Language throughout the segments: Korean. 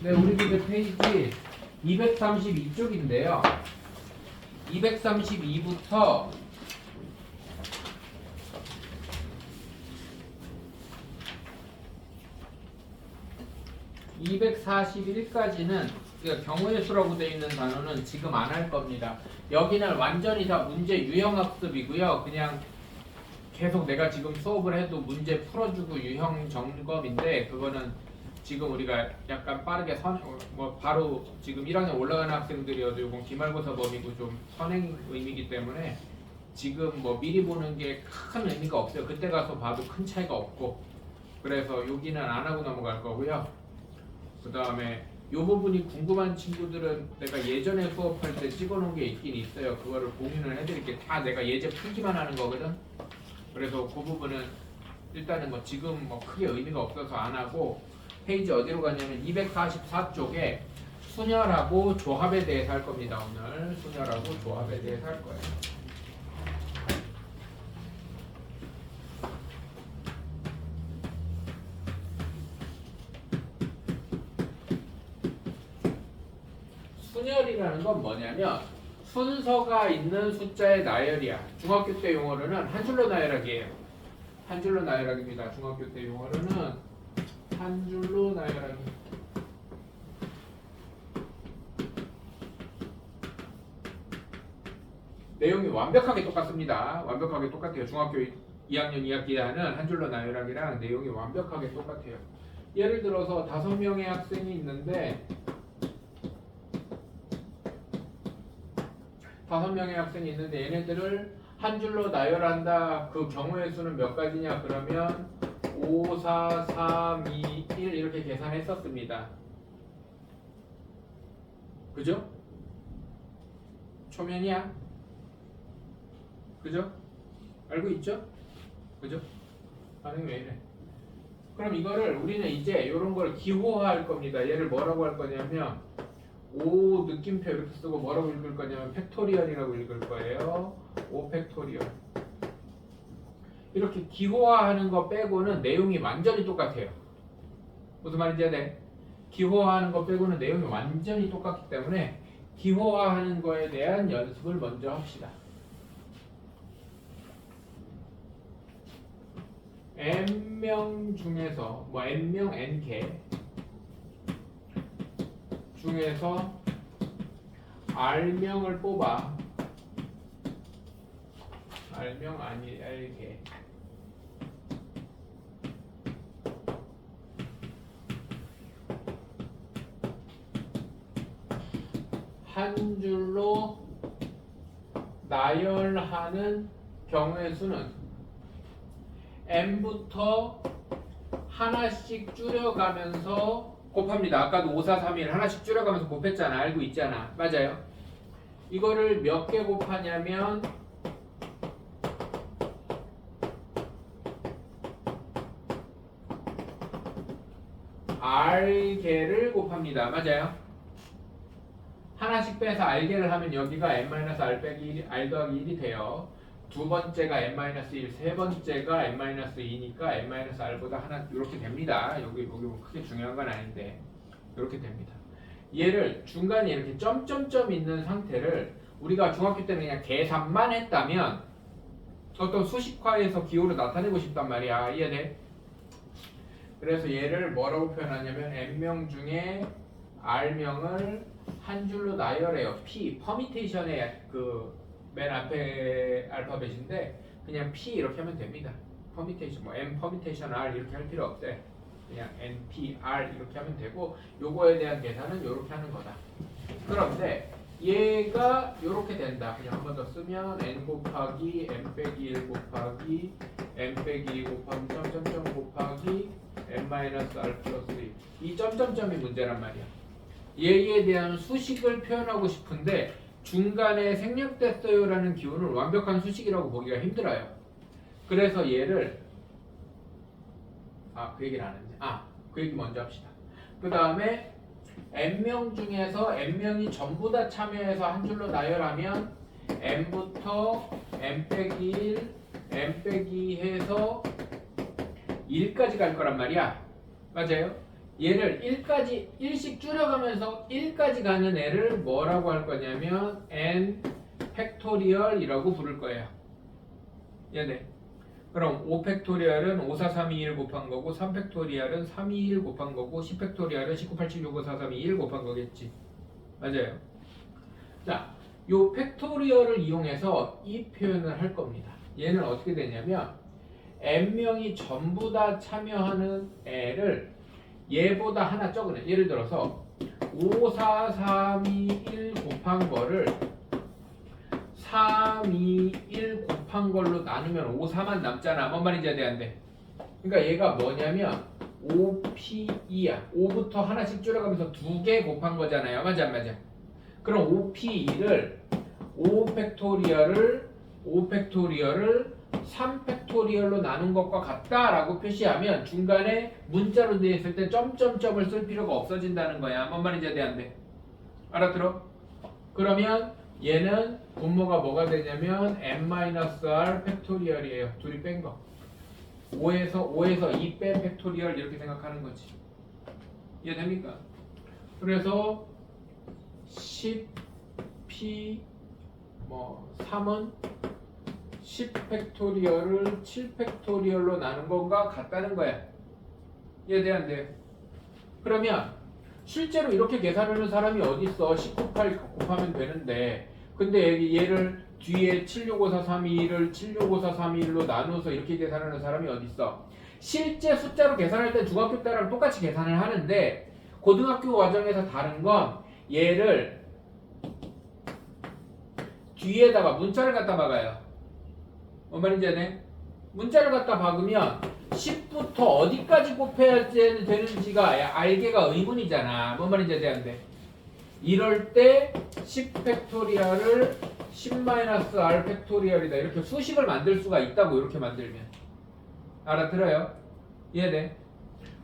네, 우리 집의 페이지 232쪽인데요. 232부터 241까지는 경우의 수라고 되어 있는 단어는 지금 안 할 겁니다. 여기는 완전히 다 문제 유형학습이고요. 그냥 계속 내가 지금 수업을 해도 문제 풀어주고 유형 점검인데 그거는 지금 우리가 약간 빠르게 바로 지금 1학년 올라가는 학생들이어도 이건 기말고사 범위고 좀 선행 의미이기 때문에 지금 뭐 미리 보는 게 큰 의미가 없어요. 그때 가서 봐도 큰 차이가 없고 그래서 여기는 안 하고 넘어갈 거고요. 그 다음에 이 부분이 궁금한 친구들은 내가 예전에 수업할 때 찍어놓은 게 있긴 있어요. 그거를 공유를 해드릴게. 다 내가 예제 풀기만 하는 거거든. 그래서 그 부분은 일단은 뭐 지금 뭐 크게 의미가 없어서 안 하고 페이지 어디로 갔냐면 244쪽에 순열하고 조합에 대해서 할 겁니다. 오늘 순열하고 조합에 대해서 할 거예요. 순열이라는 건 뭐냐면 순서가 있는 숫자의 나열이야. 중학교 때 용어로는 한 줄로 나열하기예요. 한 줄로 나열하기입니다. 중학교 때 용어로는 한 줄로 나열하기. 내용이 완벽하게 똑같습니다. 완벽하게 똑같아요. 중학교 2학년 2학기에 하는 한 줄로 나열하기랑 내용이 완벽하게 똑같아요. 예를 들어서 5명의 학생이 있는데 5명의 학생이 있는데 얘네들을 한 줄로 나열한다. 그 경우의 수는 몇 가지냐? 그러면 5, 4, 3, 2, 1 이렇게 계산했었습니다. 그죠? 초면이야. 그죠? 알고 있죠? 그죠? 반응이 왜 이래? 그럼 이거를 우리는 이제 이런 걸 기호화할 겁니다. 얘를 뭐라고 할 거냐면 5 느낌표 이렇게 쓰고 뭐라고 읽을 거냐면 팩토리얼이라고 읽을 거예요. 5 팩토리얼. 이렇게 기호화하는 거 빼고는 내용이 완전히 똑같아요. 무슨 말인지 네? 기호화하는 거 빼고는 내용이 완전히 똑같기 때문에 기호화하는 거에 대한 연습을 먼저 합시다. n명 중에서 뭐 n명 n개 중에서 r명을 뽑아. r명 아니 r개. 한 줄로 나열하는 경우의 수는 n부터 하나씩 줄여가면서 곱합니다. 아까도 5, 4, 3, 1 하나씩 줄여가면서 곱했잖아. 알고 있잖아. 맞아요. 이거를 몇 개 곱하냐면 r개를 곱합니다. 맞아요. 하나씩 빼서 r개를 하면 여기가 n-r 빼기 1, r 더하기 1이 돼요. 두 번째가 n-1, 세 번째가 n-2니까 n-r보다 하나 이렇게 됩니다. 여기 뭐 크게 중요한 건 아닌데 이렇게 됩니다. 얘를 중간에 이렇게 점점점 있는 상태를 우리가 중학교 때는 그냥 계산만 했다면 어떤 수식화에서 기호를 나타내고 싶단 말이야. 이해돼? 그래서 얘를 뭐라고 표현하냐면 n명 중에 r명을 한 줄로 나열해요. p 퍼미테이션의 그 맨 앞에 알파벳인데 그냥 p 이렇게 하면 됩니다. 퍼미테이션 뭐 n 퍼미테이션 r 이렇게 할 필요 없대. 그냥 n p r 이렇게 하면 되고 요거에 대한 계산은 이렇게 하는 거다. 그런데 얘가 이렇게 된다. 그냥 한 번 더 쓰면 n 곱하기 n 빼기 1 곱하기 n 빼기 2 곱하기 점점점 곱하기 n-r 플러스 1. 이 점점점이 문제란 말이야. 얘에 대한 수식을 표현하고 싶은데 중간에 생략됐어요라는 기호는 완벽한 수식이라고 보기가 힘들어요. 그래서 얘를 그 얘기를 안 했네. 그 얘기 먼저 합시다. 그 다음에 n명 중에서 n명이 전부 다 참여해서 한 줄로 나열하면 n부터 n 빼기 1, n 빼기 해서 1까지 갈 거란 말이야. 맞아요? 얘를 1까지 1씩 줄여가면서 1까지 가는 애를 뭐라고 할 거냐면 n 팩토리얼이라고 부를 거예요. 얘네. 그럼 5 팩토리얼은 5, 4, 3, 2, 1 곱한 거고 3 팩토리얼은 3, 2, 1 곱한 거고 10 팩토리얼은 19, 8, 7, 6, 5, 4, 3, 2, 1 곱한 거겠지. 맞아요. 자, 요 팩토리얼을 이용해서 이 표현을 할 겁니다. 얘는 어떻게 되냐면 n명이 전부 다 참여하는 애를 얘보다 하나 적은 애. 예를 들어서 5, 4, 3, 2, 1 곱한 거를 3, 2, 1 곱한 걸로 나누면 5, 4만 남잖아. 뭔 말인지 안 돼? 그러니까 얘가 뭐냐면 5P2야. 5부터 하나씩 줄여가면서 2개 곱한 거잖아요. 맞아 안 맞아? 그럼 5P2를 5 팩토리얼을 3 팩토리얼로 나눈 것과 같다라고 표시하면 중간에 문자로 되어 있을 때 점점점을 쓸 필요가 없어진다는 거야. 뭔 말인지 안 돼? 알아들어? 그러면 얘는 분모가 뭐가 되냐면 n-r 팩토리얼이에요. 둘이 뺀 거. 5에서 2 뺀 팩토리얼 이렇게 생각하는 거지. 이해됩니까? 그래서 10p 3은 10 팩토리얼을 7 팩토리얼로 나눈 것과 같다는 거야. 이해돼 안 돼? 그러면 실제로 이렇게 계산하는 사람이 어디 있어? 10 곱하기 곱하면 되는데 근데 얘를 뒤에 7654321을 7654321로 나눠서 이렇게 계산하는 사람이 어디 있어? 실제 숫자로 계산할 때 중학교 때랑 똑같이 계산을 하는데 고등학교 과정에서 다른 건 얘를 뒤에다가 문자를 갖다 박아요. 뭔 말인지 아네? 문자를 갖다 박으면 10부터 어디까지 곱해야 되는지가 알게가 의문이잖아. 뭔 말인지 안 돼? 이럴 때 10 팩토리얼을 10-r 팩토리얼이다. 이렇게 수식을 만들 수가 있다고. 이렇게 만들면 알아들어요? 이해돼?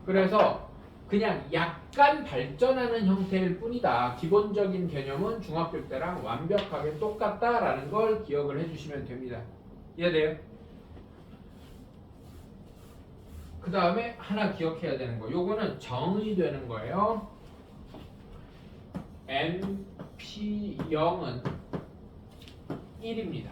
그래서 그냥 약간 발전하는 형태일 뿐이다. 기본적인 개념은 중학교 때랑 완벽하게 똑같다라는 걸 기억을 해주시면 됩니다. 이해돼요? 그 다음에 하나 기억해야 되는 거. 요거는 정의되는 거예요. np0은 1입니다.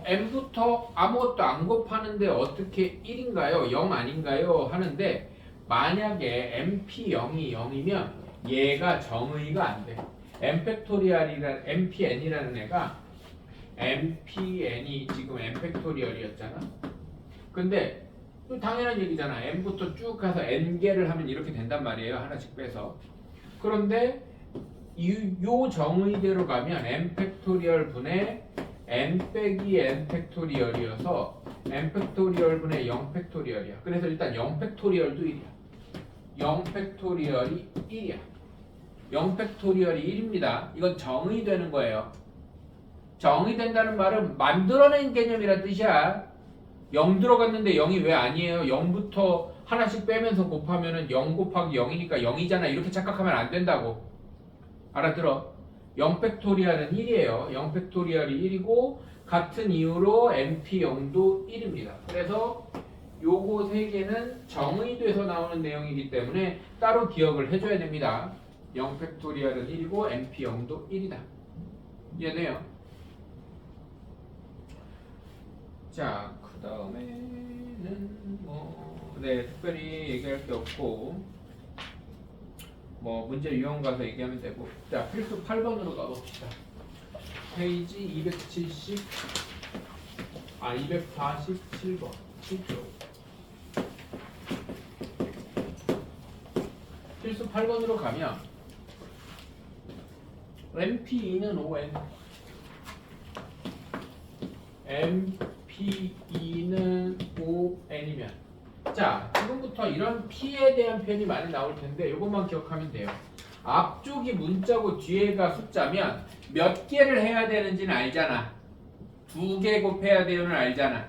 n부터 아무것도 안 곱하는데 어떻게 1인가요? 0 아닌가요? 하는데 만약에 np0이 0이면 얘가 정의가 안 돼. n팩토리얼이라는 npn이라는 애가 npn이 지금 n팩토리얼이었잖아. 근데 당연한 얘기잖아. n부터 쭉 가서 n개를 하면 이렇게 된단 말이에요. 하나씩 빼서. 그런데 요 정의대로 가면 n 팩토리얼 분의 n 빼기 n 팩토리얼이어서 n 팩토리얼 분의 0 팩토리얼이야. 그래서 일단 0 팩토리얼도 1이야. 0 팩토리얼이 1이야. 0 팩토리얼이 1입니다. 이건 정의되는 거예요. 정의된다는 말은 만들어낸 개념이란 뜻이야. 0 들어갔는데 0이 왜 아니에요? 0부터 하나씩 빼면서 곱하면은 0 곱하기 0이니까 0이잖아. 이렇게 착각하면 안 된다고. 알아들어? 0 팩토리얼은 1이에요. 0 팩토리얼이 1이고 같은 이유로 np0도 1입니다. 그래서 요거 세 개는 정의돼서 나오는 내용이기 때문에 따로 기억을 해줘야 됩니다. 0 팩토리얼은 1이고 np0도 1이다. 이해돼요? 자, 그 다음에는 특별히 얘기할 게 없고 문제 유형 가서 얘기하면 되고. 자, 필수 8번으로 가봅시다. 페이지 247번 7쪽. 필수 8번으로 가면 np2는 5n np2는 5n이면 자, 지금부터 이런 p에 대한 표현이 많이 나올 텐데 이것만 기억하면 돼요. 앞쪽이 문자고 뒤에가 숫자면 몇 개를 해야 되는지는 알잖아. 2개 곱해야 되는 알잖아.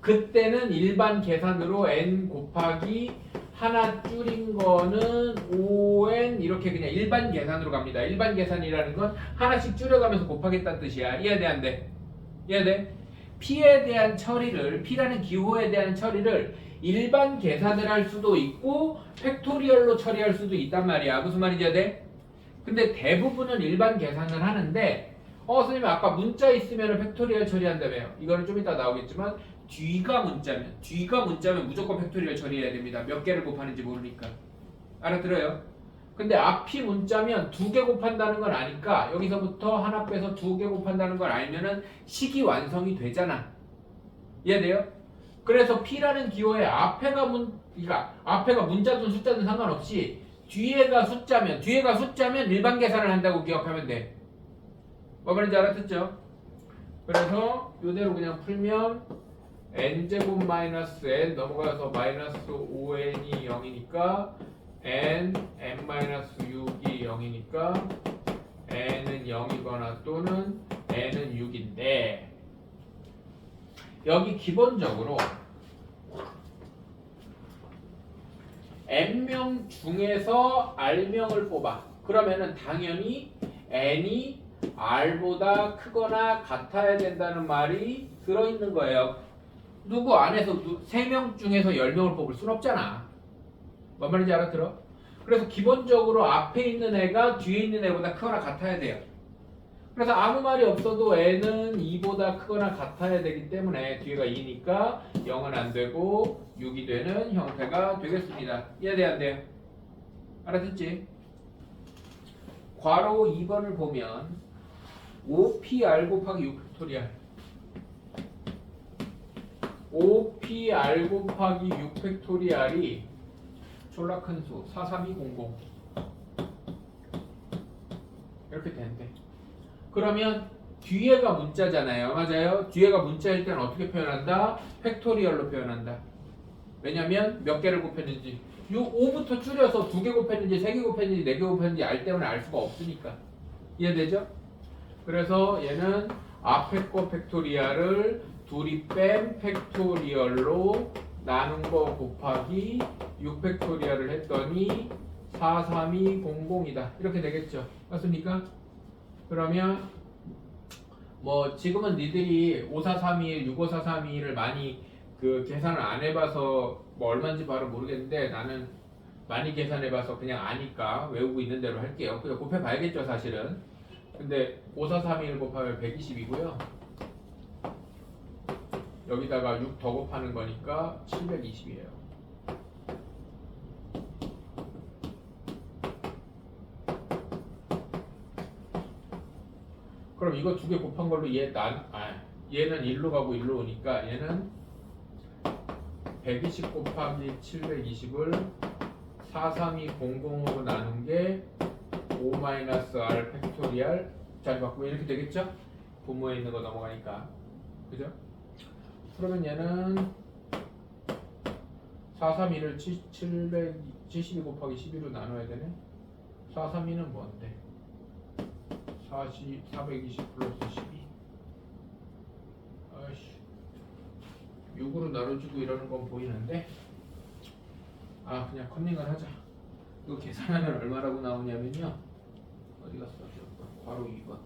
그때는 일반 계산으로 n 곱하기 하나 줄인 거는 5n 이렇게 그냥 일반 계산으로 갑니다. 일반 계산이라는 건 하나씩 줄여가면서 곱하겠다는 뜻이야. 이해돼 안 돼? 이해돼? p에 대한 처리를, p라는 기호에 대한 처리를 일반 계산을 할 수도 있고 팩토리얼로 처리할 수도 있단 말이야. 무슨 말인지 돼? 근데 대부분은 일반 계산을 하는데 선생님 아까 문자 있으면 팩토리얼 처리한다며요. 이거는 좀 이따 나오겠지만 뒤가 문자면 무조건 팩토리얼 처리해야 됩니다. 몇 개를 곱하는지 모르니까. 알아들어요? 근데 앞이 문자면 두 개 곱한다는 걸 아니까 여기서부터 하나 빼서 두 개 곱한다는 걸 알면은 식이 완성이 되잖아. 이해돼요? 그래서 P라는 기호에 그러니까 앞에가 문자든 숫자든 상관없이 뒤에가 숫자면 일반 계산을 한다고 기억하면 돼. 뭐 말인지 알아듣죠? 그래서 이대로 그냥 풀면 n제곱 마이너스 n 넘어가서 마이너스 5n이 0이니까 n-6이 0이니까 n은 0이거나 또는 n은 6인데 여기 기본적으로 n명 중에서 r명을 뽑아. 그러면은 당연히 n이 r보다 크거나 같아야 된다는 말이 들어있는 거예요. 누구 안에서 3명 중에서 10명을 뽑을 순 없잖아. 뭔 말인지 알아들어? 그래서 기본적으로 앞에 있는 애가 뒤에 있는 애보다 크거나 같아야 돼요. 그래서 아무 말이 없어도 n은 2보다 크거나 같아야 되기 때문에 뒤에가 2니까 0은 안 되고 6이 되는 형태가 되겠습니다. 이해돼 안 돼요? 알아듣지? 괄호 2번을 보면 5pr 곱하기 6 팩토리얼 5pr 곱하기 6 팩토리얼이 졸라 큰 수 43200 이렇게 되는데 그러면 뒤에가 문자잖아요. 맞아요? 뒤에가 문자일 때는 어떻게 표현한다? 팩토리얼로 표현한다. 왜냐면 몇 개를 곱했는지 5부터 줄여서 2개 곱했는지 3개 곱했는지 4개 곱했는지 알 때문에 알 수가 없으니까. 이해되죠? 그래서 얘는 앞에 거 팩토리얼을 둘이 뺀 팩토리얼로 나눈 거 곱하기 6 팩토리얼을 했더니 43200이다. 이렇게 되겠죠. 맞습니까? 그러면 뭐 지금은 니들이 5431, 65431을 많이 그 계산을 안 해봐서 뭐 얼마인지 바로 모르겠는데 나는 많이 계산해봐서 그냥 아니까 외우고 있는 대로 할게요. 그냥 곱해봐야겠죠 사실은. 근데 5431 곱하면 120이고요. 여기다가 6 더 곱하는 거니까 720이에요. 그럼 이거 두 개 곱한 걸로 얘는 1로 가고 1로 오니까 얘는 120 곱하기 720을 43200으로 나눈 게 5-r 팩토리얼 자리 바꾸고 이렇게 되겠죠? 분모에 있는 거 넘어가니까. 그죠? 그러면 얘는 431을 772 곱하기 12로 나눠야 되네. 432는 뭔데? 420 플러스 12. 아이씨. 6으로 나눠주고 이러는 건 보이는데 그냥 컨닝을 하자. 이거 계산하면 얼마라고 나오냐면요. 어디 갔어? 바로 2번.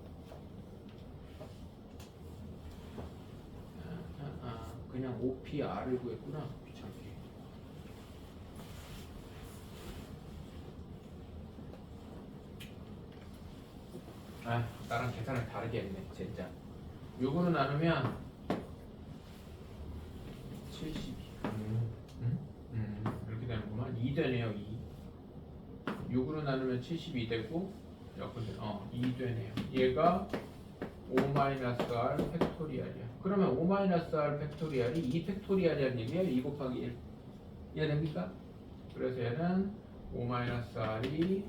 그냥 OPR을 구했구나. 귀찮게. 나랑 계산을 다르게 했네. 진짜. 6으로 나누면 72. 이렇게 되는구만. 2 되네요. 2. 6으로 나누면 72 되고 2 되네요. 얘가 5-r 팩토리얼이야. 그러면 5-r 팩토리얼이 2 팩토리얼이라는 얘기예요. 2 곱하기 1. 이해됩니까? 그래서 얘는 5-r이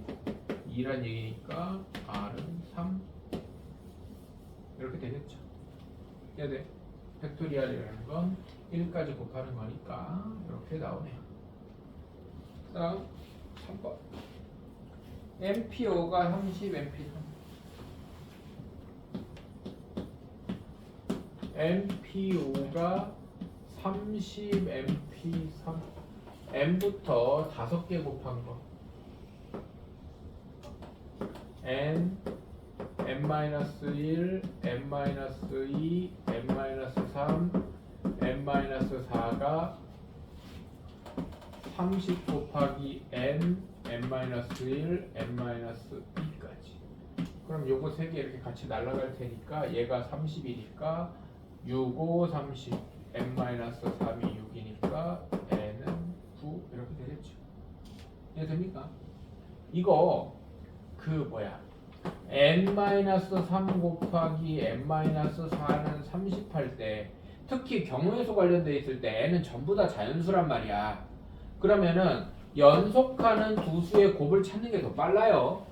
2란 얘기니까 r은 3 이렇게 되겠죠. 이해돼? 팩토리얼이라는 건 1까지 곱하는 거니까 이렇게 나오네요. 다음 3번 MPO가 30, MP3 MPO가 30, MP3 M부터 5개 곱한 거 N, N-1, N-2, N-3, N-4가 30 곱하기 n-1, n-2까지. 그럼 요거 세 개 이렇게 같이 날아갈 테니까 얘가 30이니까 6, 5, 30, n-3이 6이니까 n은 9 이렇게 되겠죠. 이해됩니까? 이거 그 뭐야 n-3 곱하기 n-4는 30 할 때 특히 경우의 수 관련돼 있을 때 n은 전부 다 자연수란 말이야. 그러면은 연속하는 두 수의 곱을 찾는 게 더 빨라요.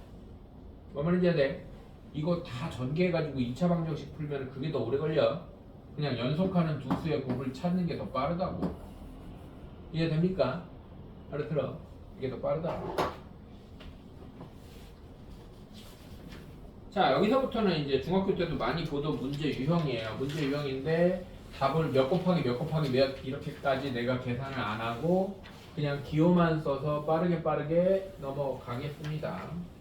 뭐 말인지 해야 돼? 이거 다 전개해가지고 2차 방정식 풀면 그게 더 오래 걸려. 그냥 연속하는 두 수의 곱을 찾는 게 더 빠르다고. 이해됩니까? 알아들어? 이게 더 빠르다고. 자, 여기서부터는 이제 중학교 때도 많이 보던 문제 유형이에요. 문제 유형인데 답을 몇 곱하기 몇 곱하기 몇 이렇게까지 내가 계산을 안 하고 그냥 기호만 써서 빠르게 넘어가겠습니다.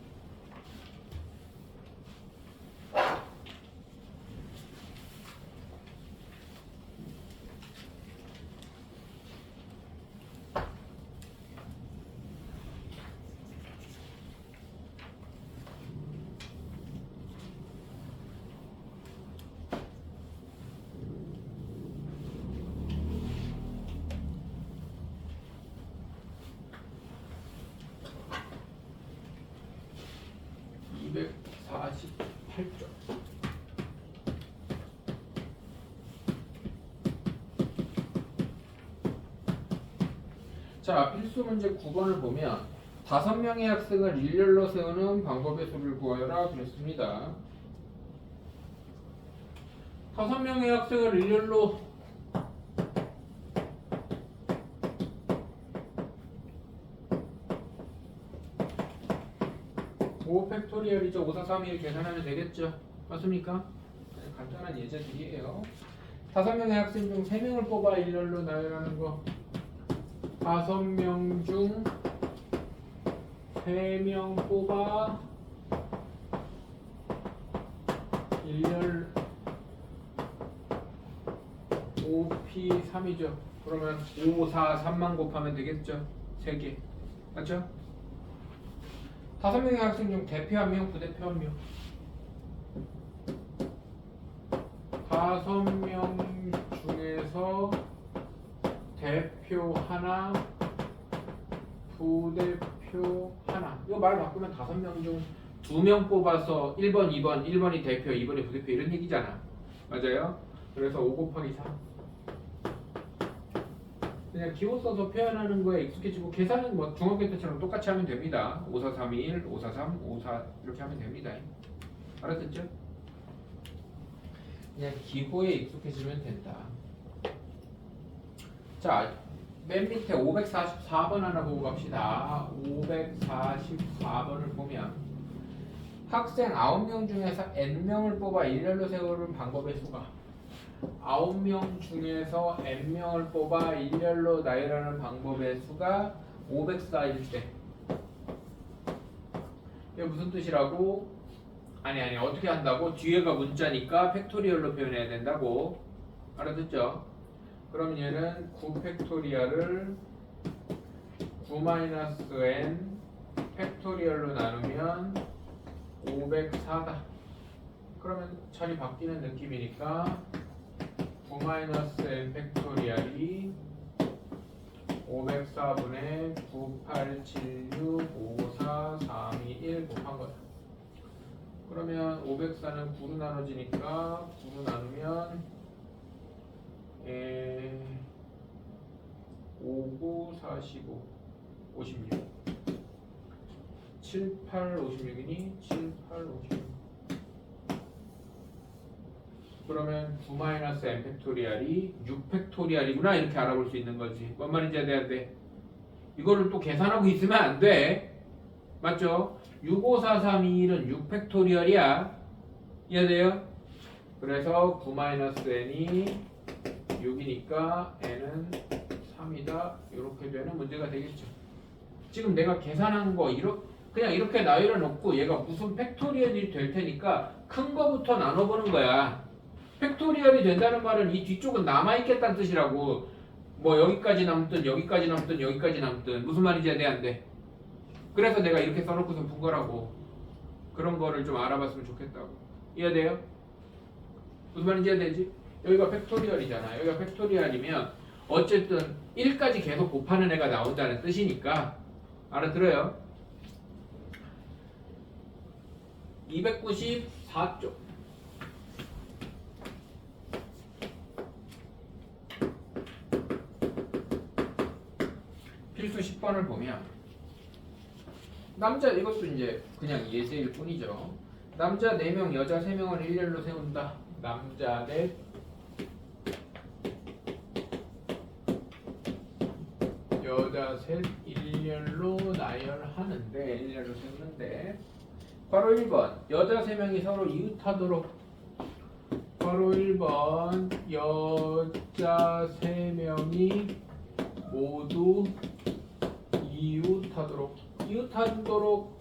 자, 필수 문제 9번을 보면 5명의 학생을 일렬로 세우는 방법의 수를 구하여라 그랬습니다. 5명의 학생을 일렬로 오 팩토리얼이죠. 5, 4, 3, 1 계산하면 되겠죠. 맞습니까? 간단한 예제들이에요. 5명의 학생 중 3명을 뽑아 일렬로 나열하는 거. 5명 중 3명 뽑아 일렬 5p3이죠. 그러면 5, 4, 3만 곱하면 되겠죠. 3개. 맞죠? 5명의 학생 중 대표 1명, 부대표 1명. 5명 중에서 대표 하나, 부대표 하나. 이거 말 바꾸면 5명 중 2명 뽑아서 1번, 2번, 1번이 대표, 2번이 부대표 이런 얘기잖아. 맞아요? 그래서 5 곱하기 3. 그냥 기호 써서 표현하는 거에 익숙해지고 계산은 뭐 중학교 때처럼 똑같이 하면 됩니다. 5, 4, 3, 2, 1, 5, 4, 3, 5, 4 이렇게 하면 됩니다. 알았겠죠? 그냥 기호에 익숙해지면 된다. 자, 맨 밑에 544번 하나 보고 갑시다. 544번을 보면 학생 9명 중에서 n명을 뽑아 일렬로 세우는 방법의 수가 9명 중에서 n명을 뽑아 일렬로 나열하는 방법의 수가 504일 때 이게 무슨 뜻이라고? 아니 어떻게 한다고? 뒤에가 문자니까 팩토리얼로 표현해야 된다고. 알아듣죠? 그럼 얘는 9 팩토리얼을 9-n 팩토리얼로 나누면 504다. 그러면 자리 바뀌는 느낌이니까 9-n 팩토리얼이 504분의 9876 54 321 곱한 거야. 그러면 504는 9로 나눠지니까 9로 나누면 5, 9, 45, 56 7, 8, 56이니 7, 8, 56 그러면 9-n 팩토리얼이 6 팩토리얼이구나 이렇게 알아볼 수 있는 거지. 뭔 말인지 해야 돼. 이거를 또 계산하고 있으면 안 돼. 맞죠? 6, 5, 4, 3, 2, 1은 6 팩토리얼이야. 이해돼요? 그래서 9-n이 6이니까 n은 3이다. 이렇게 되는 문제가 되겠죠. 지금 내가 계산한 거 그냥 이렇게 나열해 놓고 얘가 무슨 팩토리얼이 될 테니까 큰 거부터 나눠보는 거야. 팩토리얼이 된다는 말은 이 뒤쪽은 남아있겠다는 뜻이라고. 뭐 여기까지 남든 여기까지 남든 여기까지 남든 무슨 말인지 돼 안 돼? 그래서 내가 이렇게 써놓고서 푼 거라고. 그런 거를 좀 알아봤으면 좋겠다고. 이해돼요? 무슨 말인지 이해되지? 여기가 팩토리얼이잖아. 여기가 팩토리얼이면 어쨌든 1까지 계속 곱하는 애가 나온다는 뜻이니까 알아들어요? 294쪽 필수 10번을 보면 남자 이것도 이제 그냥 예제일 뿐이죠. 남자 4명 여자 3명을 일렬로 세운다. 남자 넷 여자 셋 일렬로 나열하는데 일렬로 세우는데 바로 1번 여자 3명이 서로 이웃하도록 바로 1번 여자 3명이 모두 이웃하도록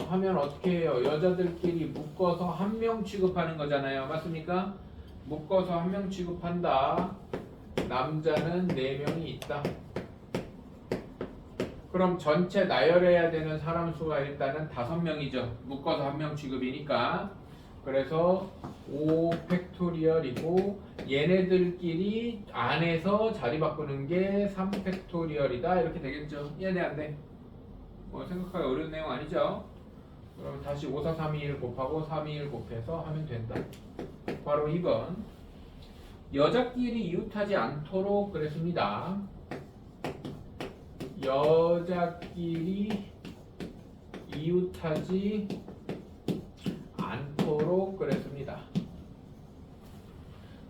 하면 어떻게 해요? 여자들끼리 묶어서 한 명 취급하는 거잖아요. 맞습니까? 묶어서 한 명 취급한다. 남자는 4명이 있다. 그럼 전체 나열해야 되는 사람 수가 일단은 5명이죠. 묶어서 한 명 취급이니까. 그래서 5팩토리얼이고 얘네들끼리 안에서 자리 바꾸는 게 3팩토리얼이다. 이렇게 되겠죠. 이해돼 안 돼? 뭐 생각하기 어려운 내용 아니죠? 그럼 다시 5, 4, 3, 2, 1 곱하고 3, 2, 1 곱해서 하면 된다. 바로 2번 여자끼리 이웃하지 않도록 그랬습니다. 여자끼리 이웃하지 않도록 그랬습니다.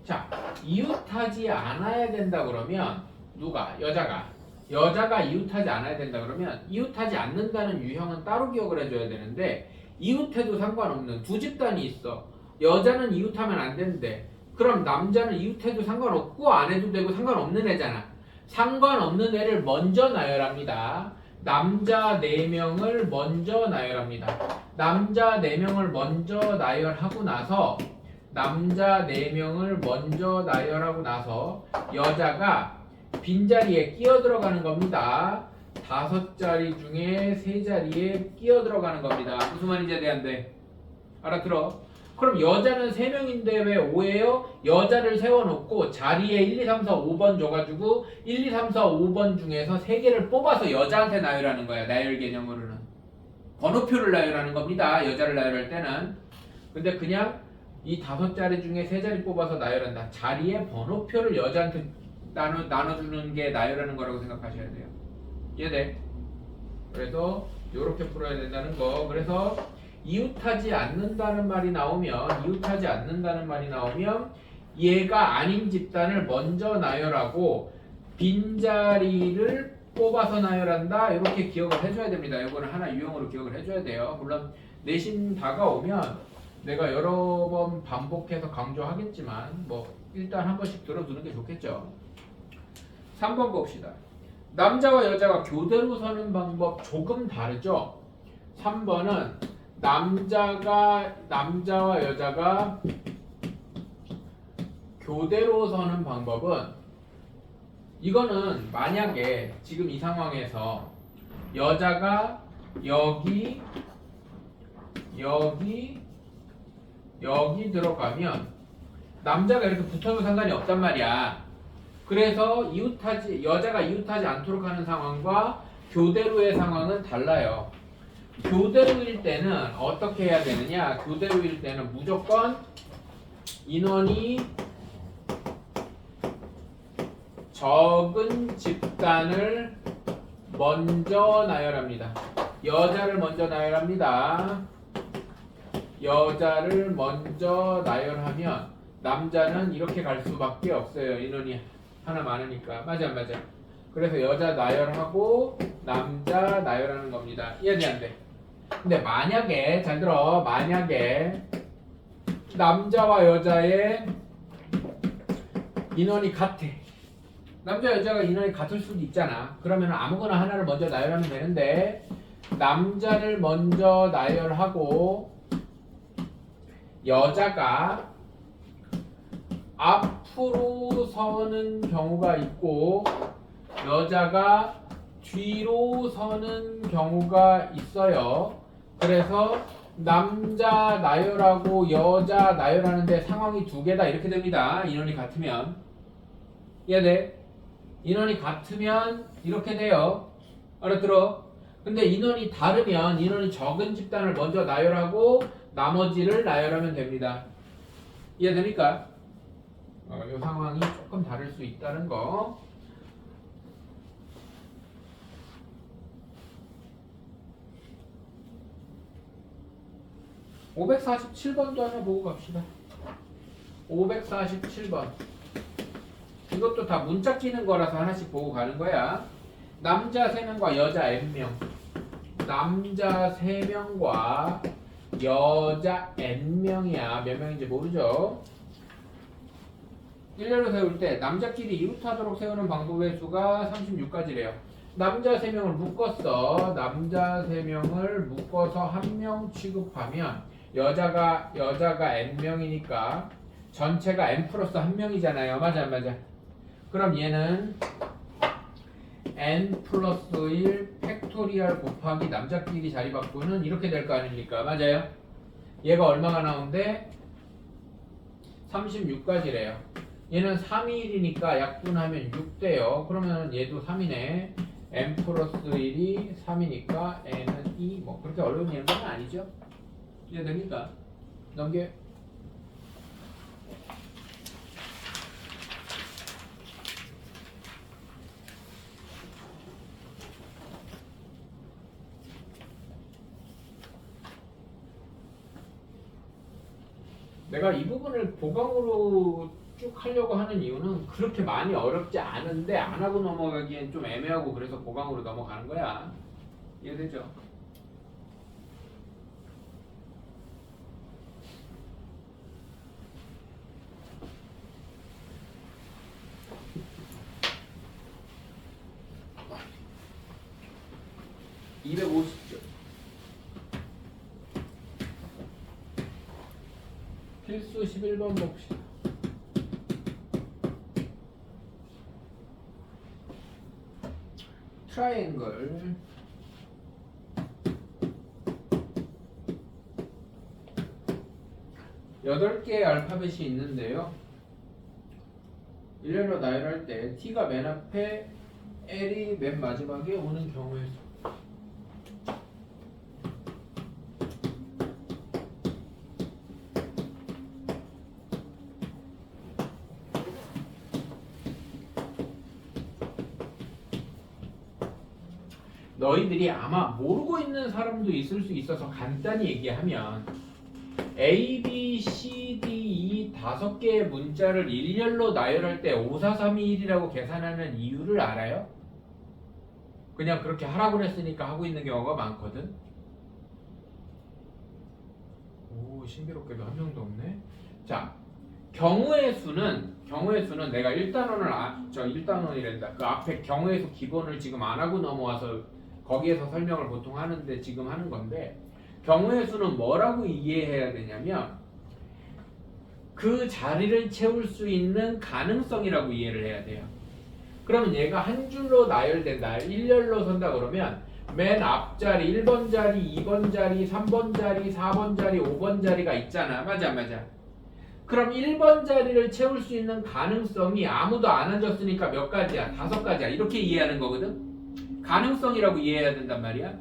자, 이웃하지 않아야 된다 그러면 누가? 여자가 이웃하지 않아야 된다 그러면 이웃하지 않는다는 유형은 따로 기억을 해줘야 되는데 이웃해도 상관없는 두 집단이 있어. 여자는 이웃하면 안 되는데 그럼 남자는 이웃해도 상관없고 안 해도 되고 상관없는 애잖아. 상관없는 애를 먼저 나열합니다. 남자 4명을 먼저 나열합니다. 남자 4명을 먼저 나열하고 나서 여자가 빈자리에 끼어 들어가는 겁니다. 5자리 중에 3자리에 끼어 들어가는 겁니다. 무슨 말인지 안 돼? 알아들어? 그럼 여자는 3명인데 왜 5예요? 여자를 세워놓고 자리에 1, 2, 3, 4, 5번 줘가지고 1, 2, 3, 4, 5번 중에서 3개를 뽑아서 여자한테 나열하는 거야. 나열 개념으로는. 번호표를 나열하는 겁니다. 여자를 나열할 때는. 근데 그냥 이 5자리 중에 3자리 뽑아서 나열한다. 자리에 번호표를 여자한테 나눠주는 게 나열하는 거라고 생각하셔야 돼요. 이해돼? 그래서 이렇게 풀어야 된다는 거. 그래서 이웃하지 않는다는 말이 나오면 얘가 아닌 집단을 먼저 나열하고 빈자리를 뽑아서 나열한다. 이렇게 기억을 해줘야 됩니다. 이거는 하나 유형으로 기억을 해줘야 돼요. 물론 내신 다가오면 내가 여러 번 반복해서 강조하겠지만 뭐 일단 한 번씩 들어두는 게 좋겠죠. 3번 봅시다. 남자와 여자가 교대로 서는 방법 조금 다르죠. 3번은 남자와 여자가 교대로 서는 방법은 이거는 만약에 지금 이 상황에서 여자가 여기 들어가면 남자가 이렇게 붙어도 상관이 없단 말이야. 그래서 여자가 이웃하지 않도록 하는 상황과 교대로의 상황은 달라요. 교대로일 때는 어떻게 해야 되느냐? 교대로일 때는 무조건 인원이 적은 집단을 먼저 나열합니다. 여자를 먼저 나열합니다. 여자를 먼저 나열하면 남자는 이렇게 갈 수밖에 없어요. 인원이 하나 많으니까. 맞아 안 맞아? 그래서 여자 나열하고 남자 나열하는 겁니다. 이해돼 안 돼? 근데 만약에 잘 들어. 만약에 남자와 여자의 인원이 같아. 남자 여자가 인원이 같을 수도 있잖아. 그러면 아무거나 하나를 먼저 나열하면 되는데 남자를 먼저 나열하고 여자가 앞으로 서는 경우가 있고 여자가 뒤로 서는 경우가 있어요. 그래서 남자 나열하고 여자 나열하는데 상황이 두 개다 이렇게 됩니다. 인원이 같으면. 이해돼? 인원이 같으면 이렇게 돼요. 알아들어? 근데 인원이 다르면 인원이 적은 집단을 먼저 나열하고 나머지를 나열하면 됩니다. 이해됩니까? 이 상황이 조금 다를 수 있다는 거. (547번도) 하나 보고 갑시다. 547번. 이것도 다 문자 끼는 거라서 하나씩 보고 가는 거야. 남자 3명과 여자 n명. 남자 3명과 여자 n명이야. 몇 명인지 모르죠? 일렬로 세울 때 남자끼리 이웃하도록 세우는 방법의 수가 36가지래요. 남자 3명을 묶었어. 남자 3명을 묶어서 한 명 취급하면 여자가 n명이니까 전체가 n 플러스 1명이잖아요. 맞아 안 맞아? 그럼 얘는 n 플러스 1 팩토리얼 곱하기 남자끼리 자리 바꾸는 이렇게 될 거 아닙니까? 맞아요? 얘가 얼마가 나오는데 36가지래요. 얘는 3이 1이니까 약분하면 6돼요. 그러면 얘도 3이네. n 플러스 1이 3이니까 n은 2. 뭐 그렇게 어려운 예는 아니죠? 이해됩니까? 넘겨. 내가 이 부분을 보강으로 쭉 하려고 하는 이유는 그렇게 많이 어렵지 않은데 안 하고 넘어가기엔 좀 애매하고 그래서 보강으로 넘어가는 거야. 이해되죠? (250점) 필수 11번 봅시다. 트라이앵글 8개의 알파벳이 있는데요. 일렬로 나열할 때 T가 맨 앞에 L이 맨 마지막에 오는 경우의 수. 너희들이 아마 모르고 있는 사람도 있을 수 있어서 간단히 얘기하면 A, B, C, D, E 5개의 문자를 일렬로 나열할 때 5, 4, 3, 2, 1이라고 계산하는 이유를 알아요? 그냥 그렇게 하라고 했으니까 하고 있는 경우가 많거든. 오, 신비롭게도 한 명도 없네. 자, 경우의 수는 내가 1단원을 1단원이란다. 그 앞에 경우의 수 기본을 지금 안 하고 넘어와서 거기에서 설명을 보통 하는데 지금 하는 건데, 경우의 수는 뭐라고 이해해야 되냐면 그 자리를 채울 수 있는 가능성이라고 이해를 해야 돼요. 그러면 얘가 한 줄로 나열된다. 일렬로 선다 그러면 맨 앞자리 1번 자리, 2번 자리, 3번 자리, 4번 자리, 5번 자리가 있잖아. 맞아. 그럼 1번 자리를 채울 수 있는 가능성이 아무도 안 앉았으니까 몇 가지야? 5가지야. 이렇게 이해하는 거거든. 가능성이라고 이해해야 된단 말이야.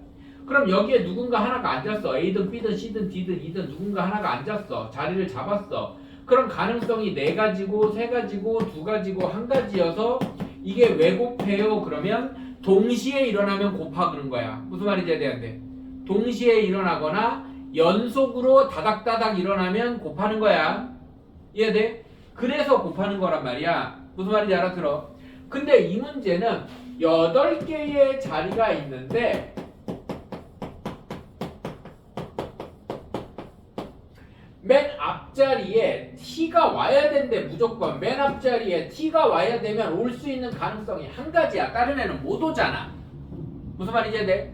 그럼 여기에 누군가 하나가 앉았어. A든 B든 C든 D든 E든 누군가 하나가 앉았어. 자리를 잡았어. 그럼 가능성이 4가지고 3가지고 2가지고 1가지여서 이게 왜 곱해요? 그러면 동시에 일어나면 곱하 그런 거야. 무슨 말인지 해야 돼? 동시에 일어나거나 연속으로 다닥다닥 일어나면 곱하는 거야. 이해돼? 그래서 곱하는 거란 말이야. 무슨 말인지 알아들어? 근데 이 문제는 8개의 자리가 있는데 맨 앞자리에 T가 와야 된대. 무조건 맨 앞자리에 T가 와야 되면 올 수 있는 가능성이 1가지야. 다른 애는 못 오잖아. 무슨 말인지 돼?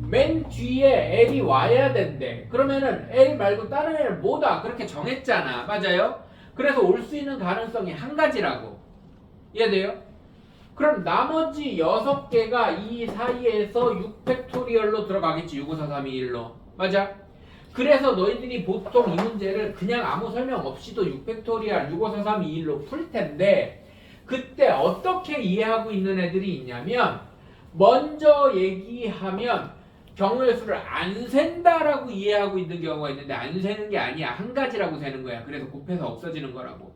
맨 뒤에 L이 와야 된대. 그러면은 L 말고 다른 애는 못 와. 그렇게 정했잖아. 맞아요? 그래서 올 수 있는 가능성이 1가지라고. 이해돼요? 그럼 나머지 6개가 이 사이에서 6팩토리얼로 들어가겠지. 6, 5, 4, 3, 2, 1로. 맞아? 그래서 너희들이 보통 이 문제를 그냥 아무 설명 없이도 6팩토리얼 6, 5, 4, 3, 2, 1로 풀 텐데 그때 어떻게 이해하고 있는 애들이 있냐면 먼저 얘기하면 경우의 수를 안 센다라고 이해하고 있는 경우가 있는데 안 세는 게 아니야. 한 가지라고 세는 거야. 그래서 곱해서 없어지는 거라고.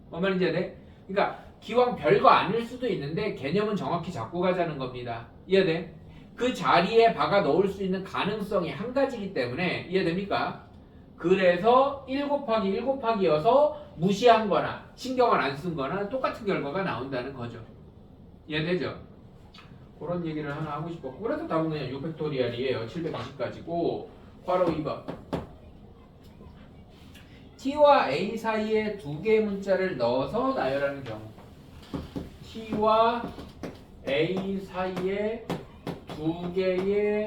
뭔 말인지 알아? 그러니까 기왕 별거 아닐 수도 있는데 개념은 정확히 잡고 가자는 겁니다. 이해돼? 그 자리에 박아 넣을 수 있는 가능성이 한 가지이기 때문에 이해됩니까? 그래서 1 곱하기 1 곱하기여서 무시한 거나 신경을 안 쓴 거나 똑같은 결과가 나온다는 거죠. 이해되죠? 그런 얘기를 하나 하고 싶었고 그래서 답은 그냥 6팩토리얼이에요. 720가지고 바로 2번 T와 A 사이에 두 개의 문자를 넣어서 나열하는 경우 T와 A 사이에 두 개의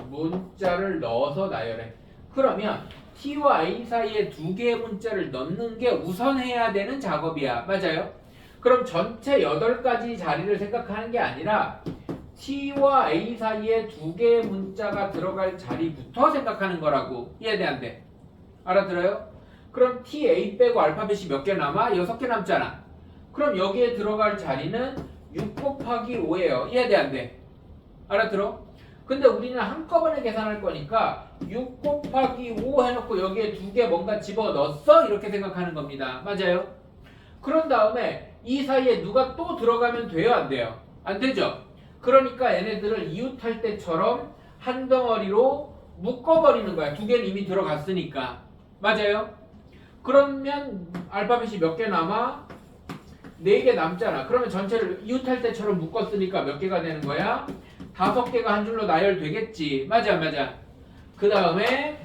문자를 넣어서 나열해. 그러면 T와 A 사이에 두 개의 문자를 넣는 게 우선 해야 되는 작업이야. 맞아요? 그럼 전체 8가지 자리를 생각하는 게 아니라 T와 A 사이에 두 개의 문자가 들어갈 자리부터 생각하는 거라고. 이해돼 안 돼? 알아들어요? 그럼 T, A 빼고 알파벳이 몇 개 남아? 6개 남잖아. 그럼 여기에 들어갈 자리는 6 곱하기 5예요. 이해돼 안 돼? 알아들어? 근데 우리는 한꺼번에 계산할 거니까 6 곱하기 5 해놓고 여기에 두 개 뭔가 집어넣었어? 이렇게 생각하는 겁니다. 맞아요? 그런 다음에 이 사이에 누가 또 들어가면 돼요? 안 돼요? 안 되죠? 그러니까 얘네들을 이웃할 때처럼 한 덩어리로 묶어버리는 거야. 두 개는 이미 들어갔으니까. 맞아요? 그러면 알파벳이 몇 개 남아? 4개 남잖아. 그러면 전체를 이웃할 때처럼 묶었으니까 몇 개가 되는 거야? 5개가 한 줄로 나열되겠지. 맞아, 맞아. 그 다음에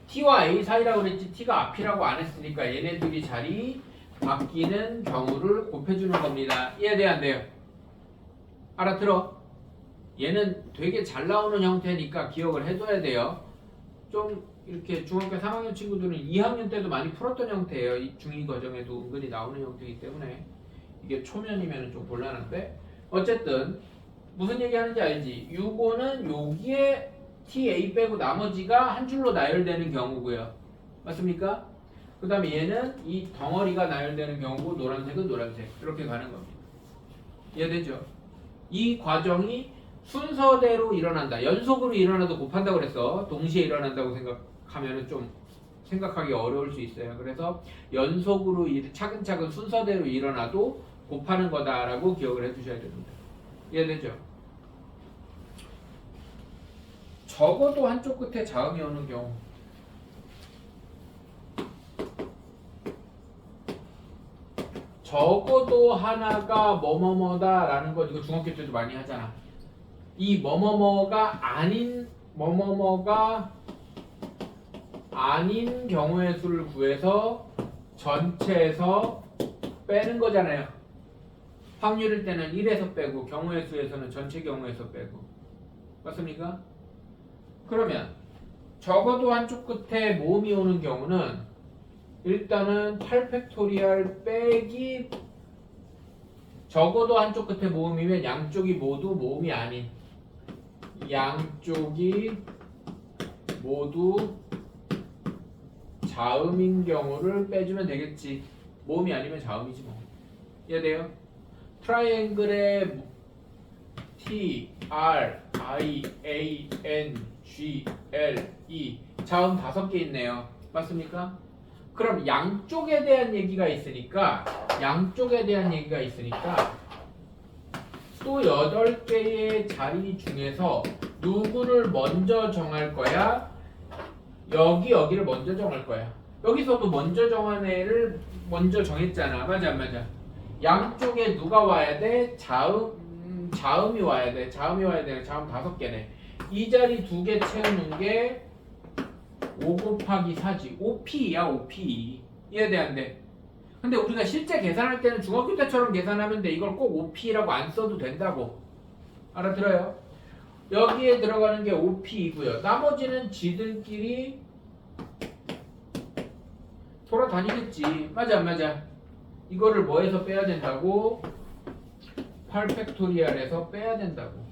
T와 A 사이라고 그랬지. T가 앞이라고 안 했으니까 얘네들이 자리 바뀌는 경우를 곱해주는 겁니다. 이해돼 안 돼요? 알아들어? 얘는 되게 잘 나오는 형태니까 기억을 해둬야 돼요. 좀 이렇게 중학교 3학년 친구들은 2학년 때도 많이 풀었던 형태예요. 이 중2 과정에도 은근히 나오는 형태이기 때문에 이게 초면이면 좀 곤란한데 어쨌든 무슨 얘기 하는지 알지? 요거는 여기에 T, A 빼고 나머지가 한 줄로 나열되는 경우고요. 맞습니까? 그 다음에 얘는 이 덩어리가 나열되는 경우고 노란색은 노란색 이렇게 가는 겁니다. 이해되죠? 이 과정이 순서대로 일어난다. 연속으로 일어나도 곱한다고 그랬어. 동시에 일어난다고 생각하면 좀 생각하기 어려울 수 있어요. 그래서 연속으로 차근차근 순서대로 일어나도 곱하는 거다라고 기억을 해두셔야 됩니다. 이해되죠? 적어도 한쪽 끝에 자음이 오는 경우 적어도 하나가 뭐뭐뭐다 라는 거 이거 중학교 때도 많이 하잖아. 이 뭐뭐뭐가 아닌 뭐뭐뭐가 아닌 경우의 수를 구해서 전체에서 빼는 거잖아요. 확률일 때는 1에서 빼고 경우의 수에서는 전체 경우에서 빼고. 맞습니까? 그러면 적어도 한쪽 끝에 모음이 오는 경우는 일단은 8팩토리얼 빼기 적어도 한쪽 끝에 모음이면 양쪽이 모두 모음이 아닌 양쪽이 모두 자음인 경우를 빼주면 되겠지. 모음이 아니면 자음이지 뭐. 이해돼요? 트라이앵글의 T, R, I, A, N, G, L, E 자음 5개 있네요. 맞습니까? 그럼 양쪽에 대한 얘기가 있으니까 또 8개의 자리 중에서 누구를 먼저 정할 거야? 여기를 먼저 정할 거야. 여기서도 먼저 정한 애를 먼저 정했잖아. 맞아 안 맞아? 양쪽에 누가 와야 돼? 자음이 와야 돼. 자음 5개네. 이 자리 2개 채우는 게 5 곱하기 4지. 5P야 5P. 이해돼 안 돼? 근데 우리가 실제 계산할 때는 중학교 때처럼 계산하면 돼. 이걸 꼭 5P라고 안 써도 된다고. 알아들어요? 여기에 들어가는 게 5P이고요. 나머지는 지들끼리 돌아다니겠지. 맞아 안 맞아? 이거를 뭐에서 빼야 된다고? 8팩토리얼에서 빼야 된다고.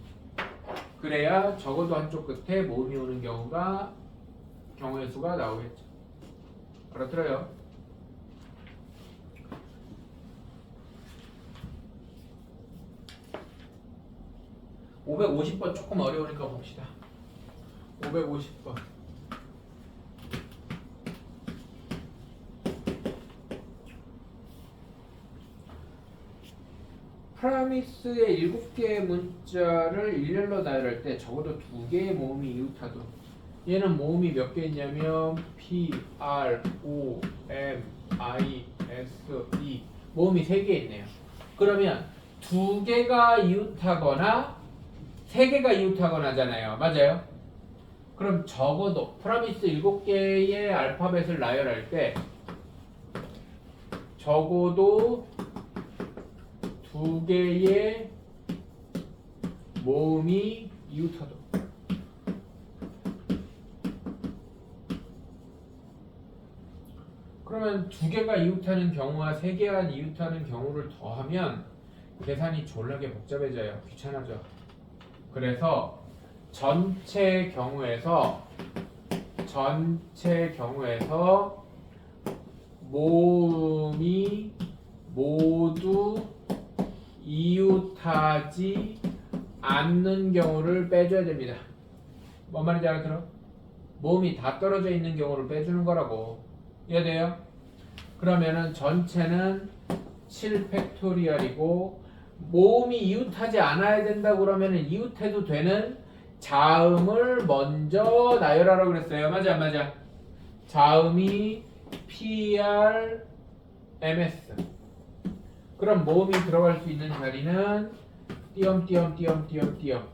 그래야 적어도 한쪽 끝에 모음이 오는 경우의 수가 나오겠죠. 알아들어요? 550번 조금 어려우니까 봅시다. 550번. 프라미스의 7개의 문자를 일렬로 나열할 때 적어도 2개의 모음이 이웃하도. 얘는 모음이 몇 개 있냐면 P, R, O, M, I, S, E 모음이 3개 있네요. 그러면 2개가 이웃하거나 3개가 이웃하거나잖아요. 맞아요? 그럼 적어도 프라미스 7개의 알파벳을 나열할 때 적어도 2개의 모음이 이웃하도. 그러면 2개가 이웃하는 경우와 3개가 이웃하는 경우를 더하면 계산이 졸라게 복잡해져요. 귀찮아져. 그래서 전체 경우에서 모음이 모두 이웃하지 않는 경우를 빼줘야 됩니다. 뭔 말인지 알아들어? 모음이 다 떨어져 있는 경우를 빼주는 거라고. 이해돼요? 그러면은 전체는 7팩토리얼이고 모음이 이웃하지 않아야 된다고 그러면은 이웃해도 되는 자음을 먼저 나열하라고 그랬어요. 맞아 안 맞아? 자음이 PR, MS. 그럼 모음이 들어갈 수 있는 자리는 띄엄띄엄.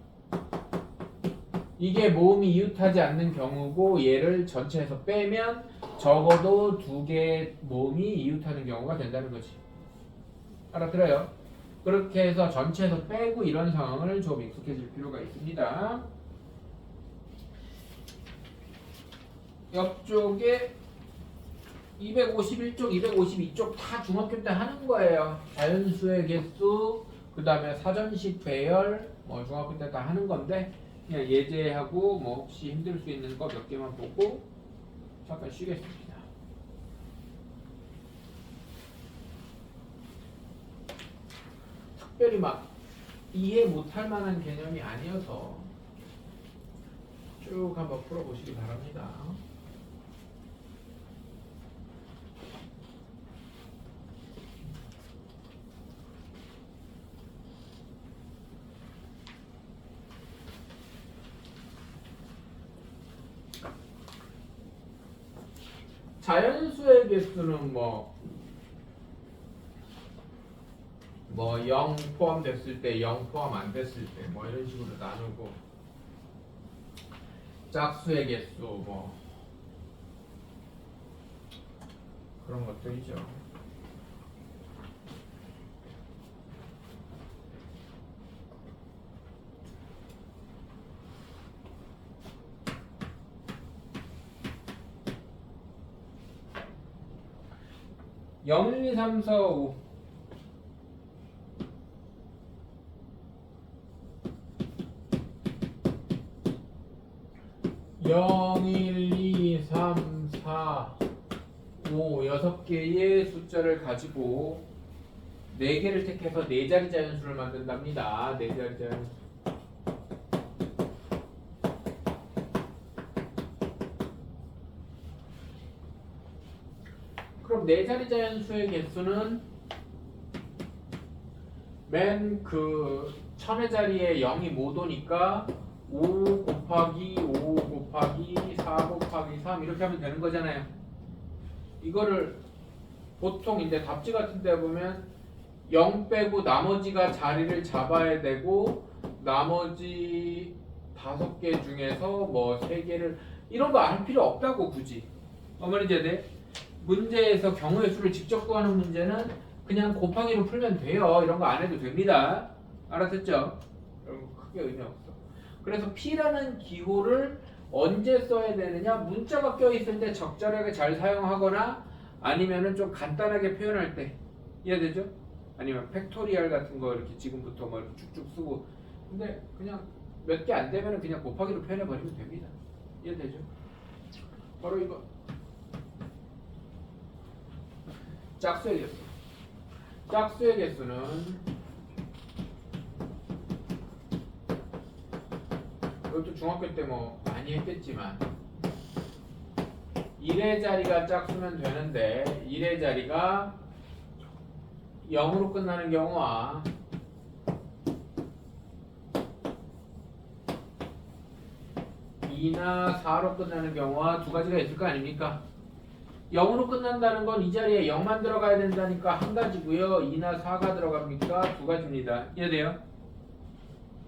이게 모음이 이웃하지 않는 경우고 얘를 전체에서 빼면 적어도 2개의 모음이 이웃하는 경우가 된다는 거지. 알아들어요? 그렇게 해서 전체에서 빼고 이런 상황을 좀 익숙해질 필요가 있습니다. 옆쪽에 251쪽, 252쪽 다 중학교 때 하는 거예요. 자연수의 개수, 그 다음에 사전식 배열, 뭐 중학교 때 다 하는 건데 그냥 예제하고 뭐 혹시 힘들 수 있는 거 몇 개만 보고 잠깐 쉬겠습니다. 특별히 막 이해 못할 만한 개념이 아니어서 쭉 한번 풀어보시기 바랍니다. 자연수의 개수는 뭐 0 포함됐을 때, 0 포함 안 됐을 때, 뭐 이런 식으로 나누고, 짝수의 개수, 뭐 그런 것들이죠. (0, 1, 2, 3, 4, 5) 0, 1, 2, 3, 4, 5 6개의 숫자를 가지고 4개를 택해서 4자리 자연수를 만든답니다. 4자리 자연수. 그럼 4자리 자연수의 개수는 맨 그 천의 자리에 0이 못 오니까 5 곱하기 5 곱하기 4 곱하기 3 이렇게 하면 되는 거잖아요. 이거를 보통 이제 답지 같은 데 보면 0 빼고 나머지가 자리를 잡아야 되고 나머지 5개 중에서 뭐 3개를 이런 거 알 필요 없다고 굳이. 어머니 제대 문제에서 경우의 수를 직접 구하는 문제는 그냥 곱하기로 풀면 돼요. 이런 거 안 해도 됩니다. 알아듣죠? 여러분 크게 의미 없어. 그래서 P라는 기호를 언제 써야 되느냐? 문자가 껴있을 때 적절하게 잘 사용하거나 아니면은 좀 간단하게 표현할 때 이해되죠? 아니면 팩토리얼 같은 거 이렇게 지금부터 뭐 이렇게 쭉쭉 쓰고 근데 그냥 몇 개 안 되면 그냥 곱하기로 표현해 버리면 됩니다. 이해되죠? 바로 이거 짝수의 개수. 짝수의 개수는 이것도 중학교 때 뭐 많이 했겠지만 1의 자리가 짝수면 되는데 1의 자리가 0으로 끝나는 경우와 2나 4로 끝나는 경우와 두 가지가 있을 거 아닙니까? 0으로 끝난다는 건 이 자리에 0만 들어가야 된다니까 한 가지고요. 2나 4가 들어갑니까? 두 가지입니다. 이해돼요?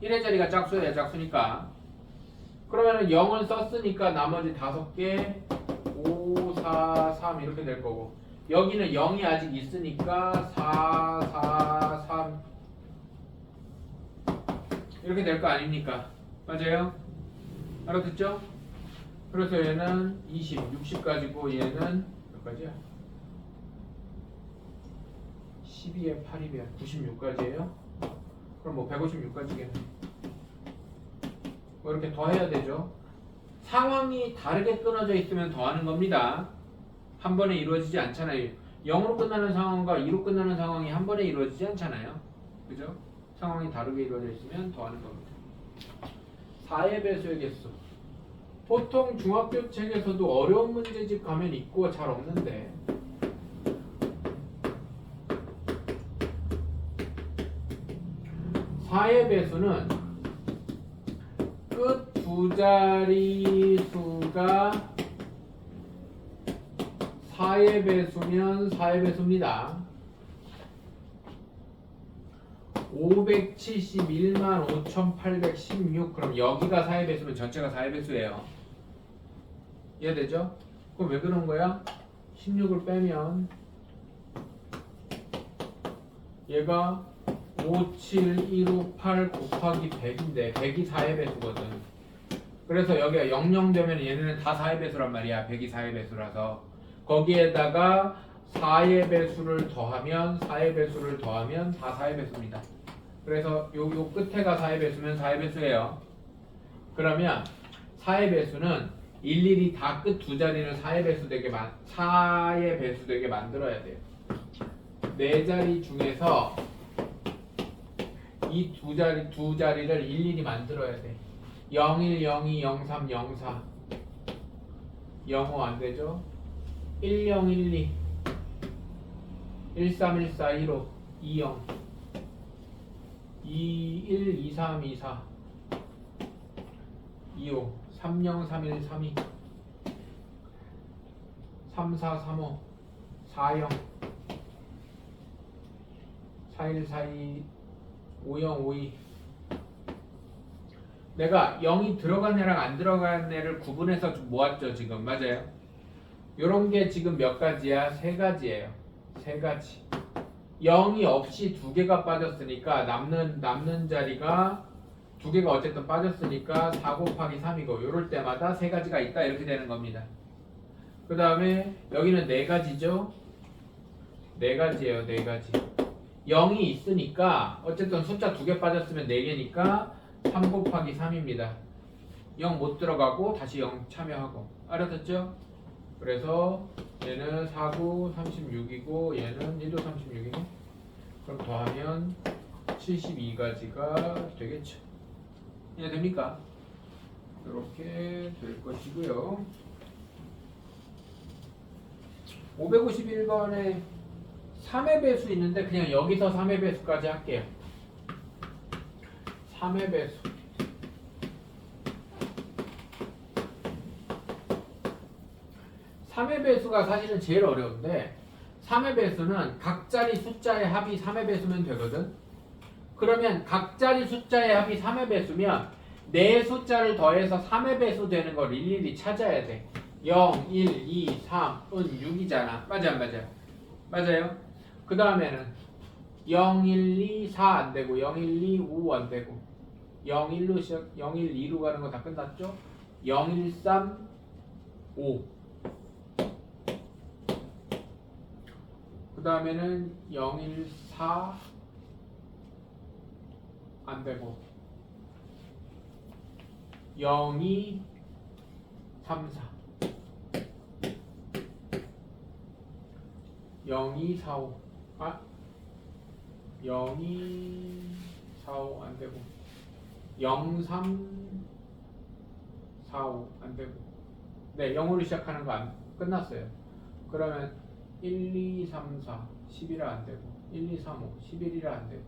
1의 자리가 짝수예요. 짝수니까. 그러면은 0을 썼으니까 나머지 5개 5, 4, 3 이렇게 될 거고 여기는 0이 아직 있으니까 4, 4, 3 이렇게 될 거 아닙니까? 맞아요? 알아듣죠? 그래서 얘는 20, 60 가지고 얘는 몇 가지야? 12에 8이면 96까지예요? 그럼 뭐 156까지겠네. 뭐 이렇게 더해야 되죠. 상황이 다르게 끊어져 있으면 더하는 겁니다. 한 번에 이루어지지 않잖아요. 0으로 끝나는 상황과 2로 끝나는 상황이 한 번에 이루어지지 않잖아요. 그죠? 상황이 다르게 이루어져 있으면 더하는 겁니다. 4의 배수의 개수. 보통 중학교 책에서도 어려운 문제집 가면 있고 잘 없는데 4의 배수는 끝 두 자리 수가 4의 배수면 4의 배수입니다. 571만 5,816 그럼 여기가 4의 배수면 전체가 4의 배수예요. 이해되죠? 그럼 왜 그런 거야? 16을 빼면 얘가 57158 곱하기 100인데 100이 4의 배수거든. 그래서 여기가 00 되면 얘네는 다 4의 배수란 말이야. 100이 4의 배수라서 거기에다가 4의 배수를 더하면 4의 배수를 더하면 다 4의 배수입니다. 그래서 요 끝에가 4의 배수면 4의 배수예요. 그러면 4의 배수는 일일이 다 끝 두 자리를 4의 배수 되게 4의 배수 되게 만들어야 돼요. 네 자리 중에서 이 두 자리를 일일이 만들어야 돼. 01, 02, 03, 04 05 안 되죠? 10, 12 13, 14, 15 20 21, 23, 24 25 30, 31, 32 34, 35 40 41, 42 50, 52 내가 0이 들어간 애랑 안 들어간 애를 구분해서 모았죠 지금. 맞아요? 요런 게 지금 몇 가지야? 세 가지예요. 세 가지. 0이 없이 두 개가 빠졌으니까 남는 자리가 두 개가 어쨌든 빠졌으니까 4 곱하기 3이고 요럴 때마다 세 가지가 있다 이렇게 되는 겁니다. 그 다음에 여기는 네 가지죠? 네 가지예요. 네 가지. 0이 있으니까 어쨌든 숫자 두 개 빠졌으면 4개니까 3 곱하기 3입니다. 0 못 들어가고 다시 0 참여하고 알아듣죠? 그래서 얘는 4구 36이고 얘는 1도 36이고 그럼 더하면 72가지가 되겠죠. 이해됩니까? 이렇게 될 것이고요. 551번에 3의 배수 있는데 그냥 여기서 3의 배수까지 할게요. 3의 배수. 3의 배수가 사실은 제일 어려운데 3의 배수는 각자리 숫자의 합이 3의 배수면 되거든. 그러면 각자리 숫자의 합이 3의 배수면 네 숫자를 더해서 3의 배수 되는 걸 일일이 찾아야 돼. 0, 1, 2, 3은 6이잖아. 맞아 안 맞아? 맞아요? 그 다음에는 0, 1, 2, 4 안 되고 0, 1, 2, 5 안 되고 0, 1로 시작 0, 1, 2로 가는 거 다 끝났죠? 0, 1, 3, 5 그 다음에는 0, 1, 4 안 되고 0, 2, 3, 4 0, 2, 4, 5 0, 2, 4, 5 안 되고 0, 3, 4, 5 안 되고 네, 0으로 시작하는 거 끝났어요. 그러면 1, 2, 3, 4 11이 안 되고 1, 2, 3, 5 11이라 안 되고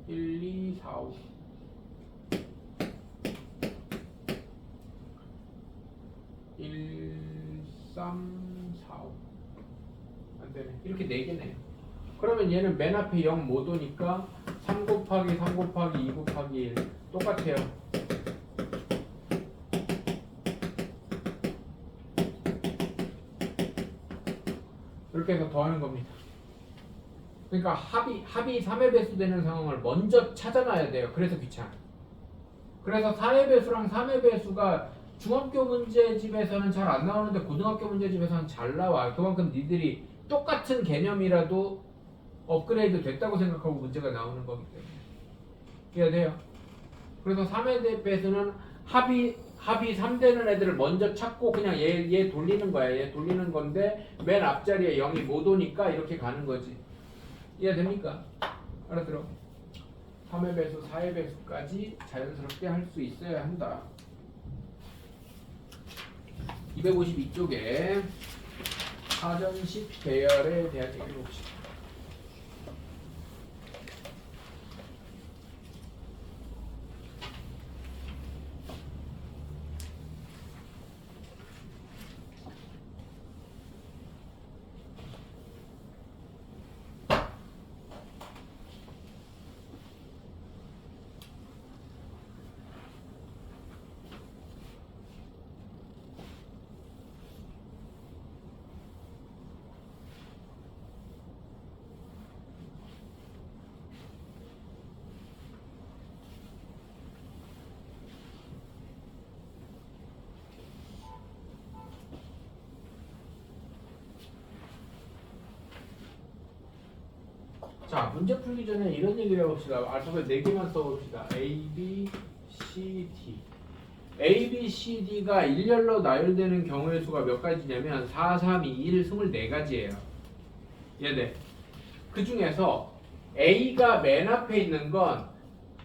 1, 2, 4, 5 1, 3, 4, 5 안 되네. 이렇게 4개네요. 그러면 얘는 맨 앞에 0 못 오니까 3 곱하기 3 곱하기 2 곱하기 1 똑같아요. 이렇게 해서 더하는 겁니다. 그러니까 합이 3의 배수 되는 상황을 먼저 찾아놔야 돼요. 그래서 귀찮아. 그래서 4의 배수랑 3의 배수가 중학교 문제집에서는 잘 안 나오는데 고등학교 문제집에서는 잘 나와. 그만큼 니들이 똑같은 개념이라도 업그레이드 됐다고 생각하고 문제가 나오는 거기 때문에. 이해돼요? 그래서 3의 배수는 합이 3 되는 애들을 먼저 찾고 그냥 얘 돌리는 거야. 얘 돌리는 건데 맨 앞자리에 0이 못 오니까 이렇게 가는 거지. 이해됩니까? 알아들어? 3의 배수, 4의 배수까지 자연스럽게 할 수 있어야 한다. 252쪽에 사전식 배열에 대한 얘기를 봅시다. 자, 문제 풀기 전에 이런 얘기를 해봅시다. 알파벳 4개만 써봅시다. A, B, C, D. A, B, C, D가 일렬로 나열되는 경우의 수가 몇 가지냐면 4, 3, 2, 1, 24가지예요. 얘네. 그 중에서 A가 맨 앞에 있는 건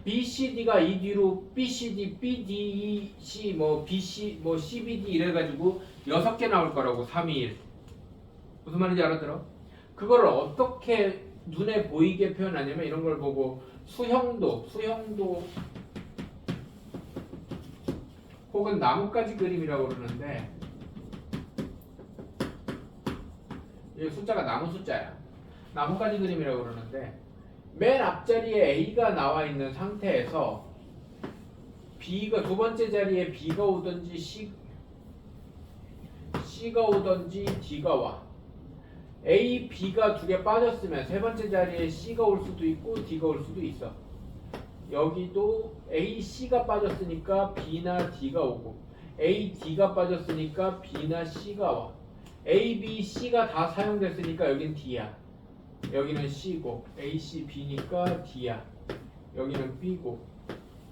B, C, D가 이 뒤로 B, C, D, B, D, E, C, 뭐 B, C, 뭐 C, B, D 이래가지고 6개 나올 거라고. 3, 2, 1. 무슨 말인지 알아들어? 그거를 어떻게 눈에 보이게 표현하냐면 이런 걸 보고 수형도 혹은 나뭇가지 그림이라고 그러는데 이 숫자가 나무 숫자야. 나뭇가지 그림이라고 그러는데 맨 앞자리에 A가 나와 있는 상태에서 B가 두 번째 자리에 B가 오든지 C가 오든지 D가 와. A, B가 2개 빠졌으면 세 번째 자리에 C가 올 수도 있고 D가 올 수도 있어. 여기도 A, C가 빠졌으니까 B나 D가 오고 A, D가 빠졌으니까 B나 C가 와. A, B, C가 다 사용됐으니까 여긴 D야. 여기는 C고 A, C, B니까 D야. 여기는 B고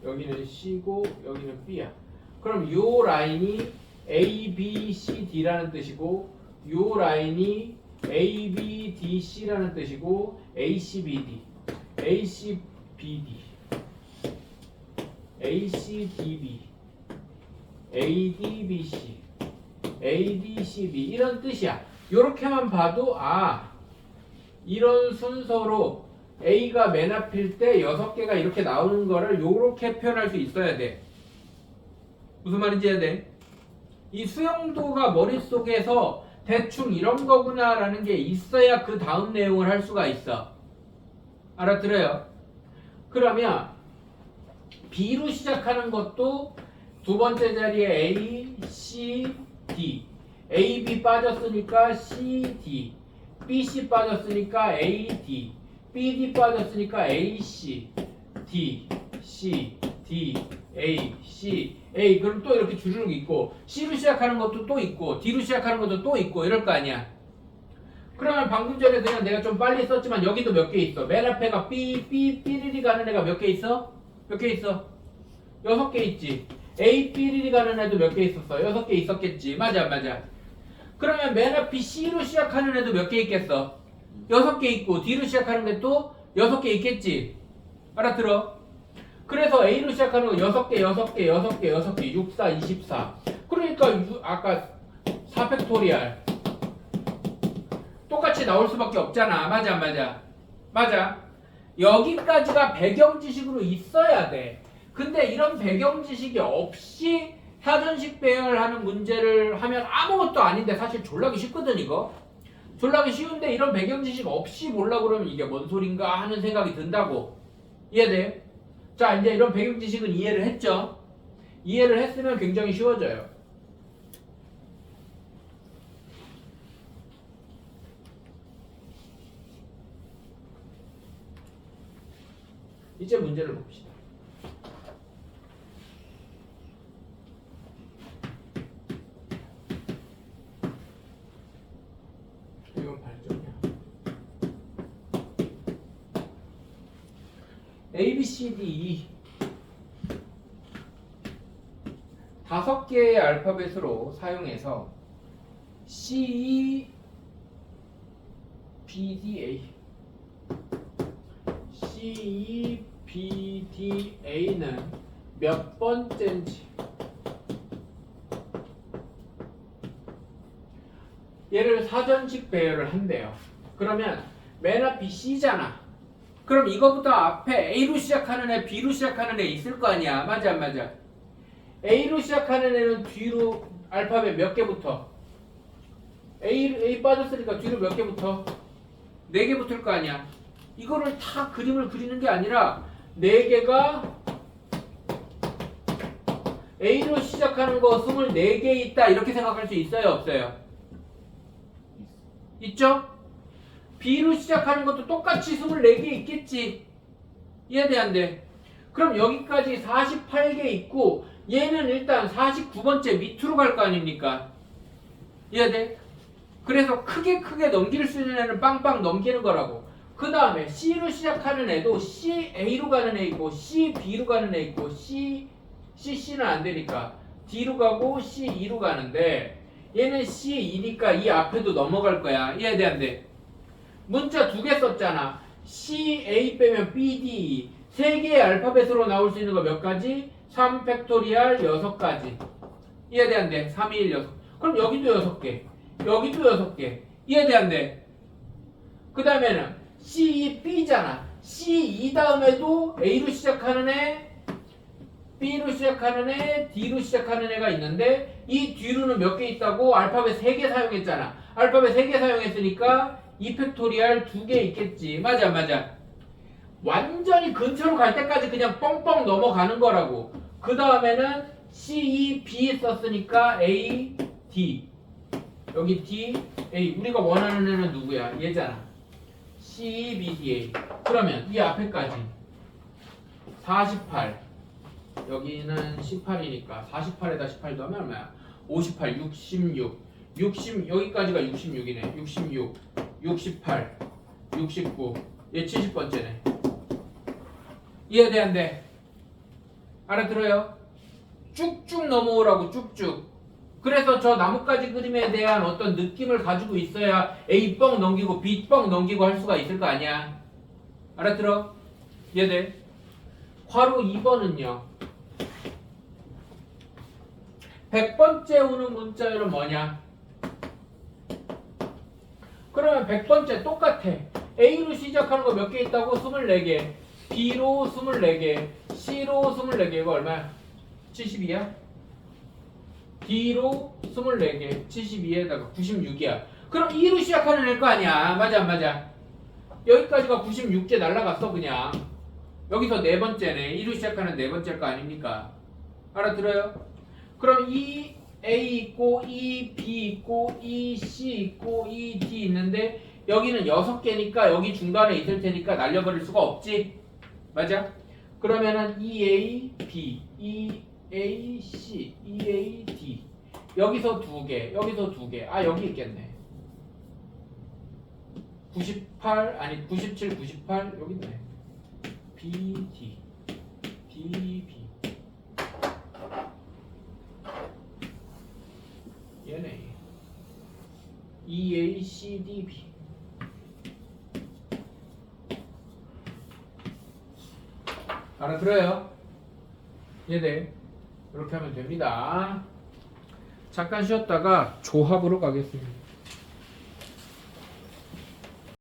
여기는 C고 여기는 B야. 그럼 요 라인이 A, B, C, D라는 뜻이고 요 라인이 A, B, D, C라는 뜻이고 A, C, B, D, A, C, B, D, A, C, D, B, A, D, B, C, A, D, C, B 이런 뜻이야. 요렇게만 봐도 이런 순서로 A가 맨 앞일 때 6개가 이렇게 나오는 거를 요렇게 표현할 수 있어야 돼. 무슨 말인지 해야 돼? 이 수용도가 머릿속에서 대충 이런 거구나 라는 게 있어야 그 다음 내용을 할 수가 있어. 알아들어요? 그러면 B로 시작하는 것도 두 번째 자리에 A, C, D A, B 빠졌으니까 C, D B, C 빠졌으니까 A, D B, D 빠졌으니까 A, C D, C, D, A, C, A 그럼 또 이렇게 주르륵 있고 C로 시작하는 것도 또 있고 D로 시작하는 것도 또 있고 이럴 거 아니야. 그러면 방금 전에 그냥 내가 좀 빨리 썼지만 여기도 몇 개 있어. 맨 앞에가 삐리리 가는 애가 몇 개 있어? 몇 개 있어? 6개 있지. A, B리리 가는 애도 몇 개 있었어? 6개 있었겠지. 맞아, 안 맞아. 그러면 맨 앞이 C로 시작하는 애도 몇 개 있겠어? 6개 있고 D로 시작하는 애도 6개 있겠지. 알아들어? 그래서 A로 시작하는 거 6개, 6개, 6개, 6개, 6, 4, 24. 그러니까 아까 4팩토리알 똑같이 나올 수밖에 없잖아. 맞아, 안 맞아? 맞아. 여기까지가 배경 지식으로 있어야 돼. 근데 이런 배경 지식이 없이 사전식 배열하는 문제를 하면 아무것도 아닌데 사실 졸라기 쉽거든 이거. 졸라기 쉬운데 이런 배경 지식 없이 보려고 그러면 이게 뭔 소린가 하는 생각이 든다고. 이해돼? 자, 이제 이런 배경 지식은 이해를 했죠? 이해를 했으면 굉장히 쉬워져요. 이제 문제를 봅시다. 이건 발전이야. A, B, C, D, E 5개의 알파벳으로 사용해서 C, E, B, D, A C, E, B, D, A는 몇 번째인지 얘를 사전식 배열을 한대요. 그러면 맨 앞이 C잖아. 그럼 이거부터 앞에 A로 시작하는 애, B로 시작하는 애 있을 거 아니야. 맞아, 안 맞아? A로 시작하는 애는 뒤로 알파벳 몇 개부터? A 빠졌으니까 뒤로 몇 개부터? 4개 붙을 거 아니야. 이거를 다 그림을 그리는 게 아니라 4개가 A로 시작하는 거 24개 있다 이렇게 생각할 수 있어요, 없어요? 있죠? B로 시작하는 것도 똑같이 24개 있겠지. 이해돼, 안 돼? 그럼 여기까지 48개 있고 얘는 일단 49번째 밑으로 갈 거 아닙니까? 이해돼? 그래서 크게 넘길 수 있는 애는 빵빵 넘기는 거라고. 그 다음에 C로 시작하는 애도 C, A로 가는 애 있고 C, B로 가는 애 있고 C, C는 안 되니까 D로 가고 C, E로 가는데 얘는 C2니까 이 앞에도 넘어갈 거야. 이해돼, 안 돼? 문자 2개 썼잖아. C, A 빼면 B, D 3개의 알파벳으로 나올 수 있는 거 몇 가지? 3팩토리알 6가지. 이해돼, 안 돼? 3, 2, 1, 6. 그럼 여기도 6개. 여기도 6개. 이해돼, 안 돼? 그 다음에는 C, B잖아. C2 다음에도 A로 시작하는 애, B로 시작하는 애, D로 시작하는 애가 있는데 이 뒤로는 몇 개 있다고? 알파벳 3개 사용했잖아. 알파벳 3개 사용했으니까 2팩토리알 2개 있겠지. 맞아, 맞아. 완전히 근처로 갈 때까지 그냥 뻥뻥 넘어가는 거라고. 그 다음에는 C, E, B 썼으니까 A, D. 여기 D, A. 우리가 원하는 애는 누구야? 얘잖아. C, E, B, D, A. 그러면 이 앞에까지 48. 여기는 18이니까 48에다 18 더하면 얼마야? 58, 66. 60, 여기까지가 66이네. 66, 68, 69. 얘 70번째네. 이해돼, 안 돼? 알아들어요? 쭉쭉 넘어오라고, 쭉쭉. 그래서 저 나뭇가지 그림에 대한 어떤 느낌을 가지고 있어야 A 뻥 넘기고 B 뻥 넘기고 할 수가 있을 거 아니야. 알아들어? 이해돼? 괄호 2번은요. 100번째 오는 문자열은 뭐냐? 그러면 100번째 똑같아. A로 시작하는 거 몇 개 있다고? 24개. B로 24개. C로 24개. 이거 얼마야? 72야? D로 24개. 72에다가 96이야. 그럼 E로 시작하는 애일 거 아니야. 맞아, 안 맞아? 여기까지가 96개 날라갔어, 그냥. 여기서 4번째네. E로 시작하는 4번째일 거 아닙니까? 알아들어요? 그럼 E, A 있고, E, B 있고, E, C 있고, E, D 있는데 여기는 6개니까 여기 중간에 있을 테니까 날려버릴 수가 없지. 맞아? 그러면은 EA, B, EA, C, EA, D 여기서 2개, 여기서 2개. 아, 여기 있겠네. 98 아니 97, 98 여기 있네. BD DB 얘네 EACDB 알아들어요? 얘네 이렇게 하면 됩니다. 잠깐 쉬었다가 조합으로 가겠습니다.